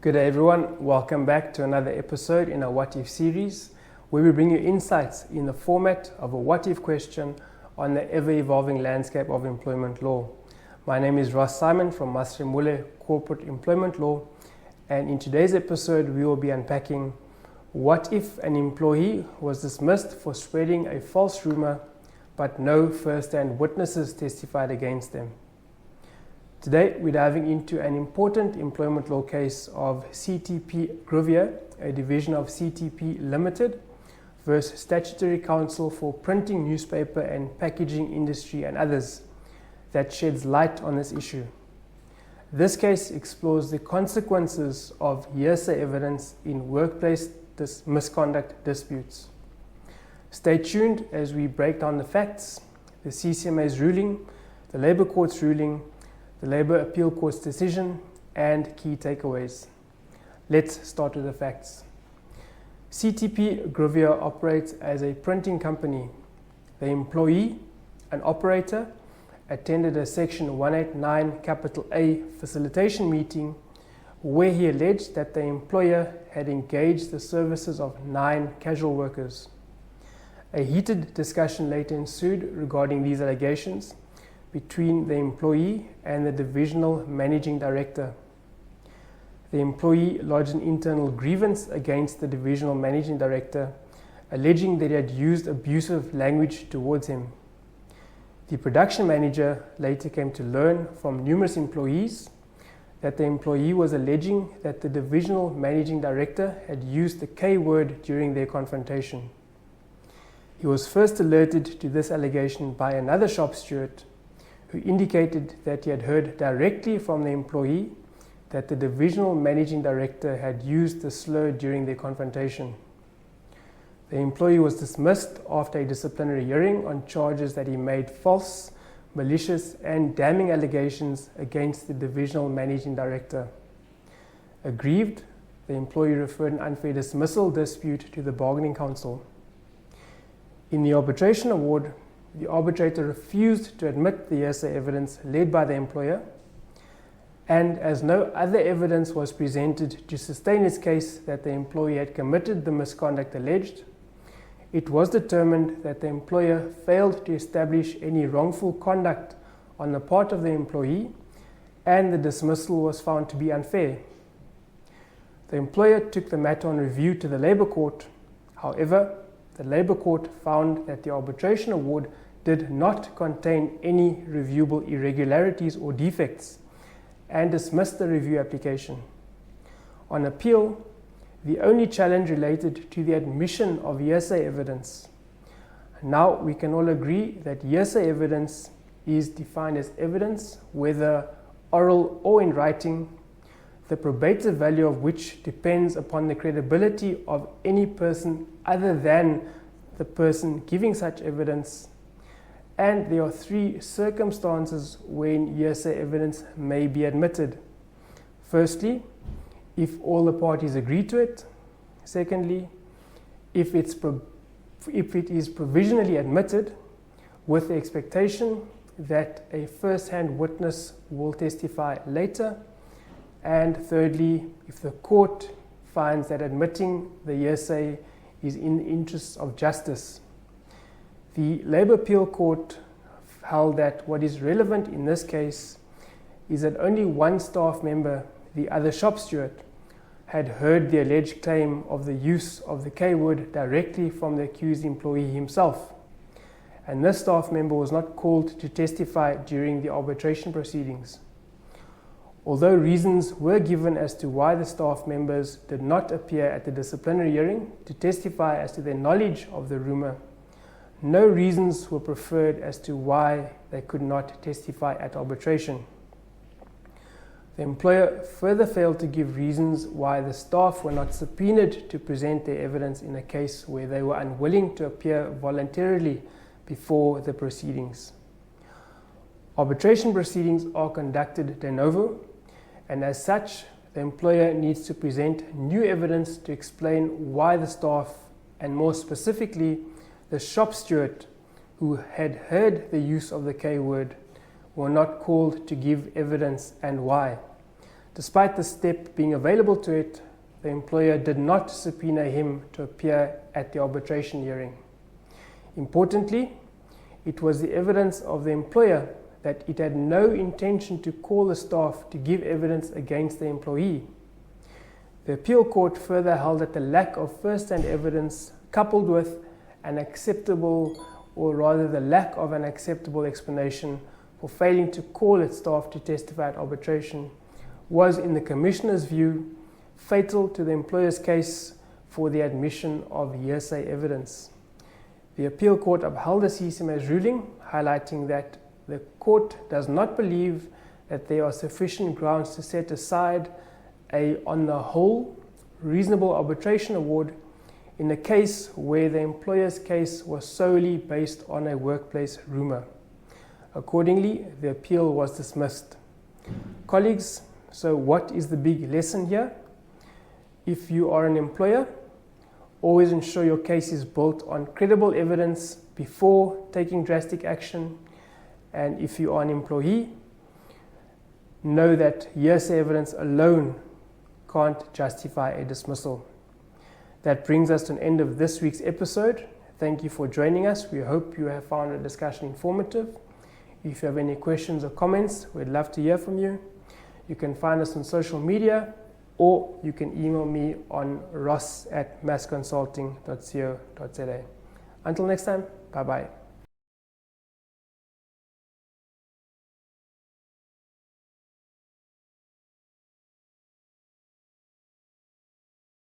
Good day everyone, welcome back to another episode in our What If series, where we bring you insights in the format of a what if question on the ever-evolving landscape of employment law. My name is Ross Simon from Maserumule Corporate Employment Law, and in today's episode we will be unpacking what if an employee was dismissed for spreading a false rumor but no first-hand witnesses testified against them. Today, we're diving into an important employment law case of CTP Gruvier, a division of CTP Limited, versus Statutory Council for Printing, Newspaper and Packaging Industry and others, that sheds light on this issue. This case explores the consequences of hearsay evidence in workplace misconduct disputes. Stay tuned as we break down the facts, the CCMA's ruling, the Labour Court's ruling, the Labour Appeal Court's decision, and key takeaways. Let's start with the facts. CTP Gruvier operates as a printing company. The employee, an operator, attended a Section 189 capital A facilitation meeting where he alleged that the employer had engaged the services of 9 casual workers. A heated discussion later ensued regarding these allegations between the employee and the divisional managing director. The employee lodged an internal grievance against the divisional managing director, alleging that he had used abusive language towards him. The production manager later came to learn from numerous employees that the employee was alleging that the divisional managing director had used the K word during their confrontation. He was first alerted to this allegation by another shop steward, who indicated that he had heard directly from the employee that the divisional managing director had used the slur during their confrontation. The employee was dismissed after a disciplinary hearing on charges that he made false, malicious and damning allegations against the divisional managing director. Aggrieved, the employee referred an unfair dismissal dispute to the bargaining council. In the arbitration award, the arbitrator refused to admit the hearsay evidence led by the employer, and as no other evidence was presented to sustain its case that the employee had committed the misconduct alleged, it was determined that the employer failed to establish any wrongful conduct on the part of the employee, and the dismissal was found to be unfair. The employer took the matter on review to the Labour Court. However, the Labour Court found that the arbitration award did not contain any reviewable irregularities or defects and dismissed the review application. On appeal, the only challenge related to the admission of hearsay evidence. Now we can all agree that hearsay evidence is defined as evidence, whether oral or in writing, the probative value of which depends upon the credibility of any person other than the person giving such evidence. And there are 3 circumstances when hearsay evidence may be admitted. Firstly, if all the parties agree to it. Secondly, if it is provisionally admitted with the expectation that a first-hand witness will testify later. And thirdly, if the court finds that admitting the hearsay is in the interests of justice. The Labour Appeal Court held that what is relevant in this case is that only one staff member, the other shop steward, had heard the alleged claim of the use of the K word directly from the accused employee himself, and this staff member was not called to testify during the arbitration proceedings. Although reasons were given as to why the staff members did not appear at the disciplinary hearing to testify as to their knowledge of the rumour, no reasons were preferred as to why they could not testify at arbitration. The employer further failed to give reasons why the staff were not subpoenaed to present their evidence in a case where they were unwilling to appear voluntarily before the proceedings. Arbitration proceedings are conducted de novo, and as such, the employer needs to present new evidence to explain why the staff, and more specifically, the shop steward who had heard the use of the K word, were not called to give evidence and why. Despite the step being available to it, the employer did not subpoena him to appear at the arbitration hearing. Importantly, it was the evidence of the employer that it had no intention to call the staff to give evidence against the employee. The appeal court further held that the lack of first-hand evidence, coupled with an acceptable, or rather the lack of an acceptable explanation for failing to call its staff to testify at arbitration, was, in the Commissioner's view, fatal to the employer's case for the admission of hearsay evidence. The appeal court upheld the CCMA's ruling, highlighting that the court does not believe that there are sufficient grounds to set aside a, on the whole, reasonable arbitration award in a case where the employer's case was solely based on a workplace rumour. Accordingly, the appeal was dismissed. Colleagues, so what is the big lesson here? If you are an employer, always ensure your case is built on credible evidence before taking drastic action. And if you are an employee, know that hearsay evidence alone can't justify a dismissal. That brings us to an end of this week's episode. Thank you for joining us. We hope you have found the discussion informative. If you have any questions or comments, we'd love to hear from you. You can find us on social media, or you can email me on ross@massconsulting.co.za. Until next time, bye-bye.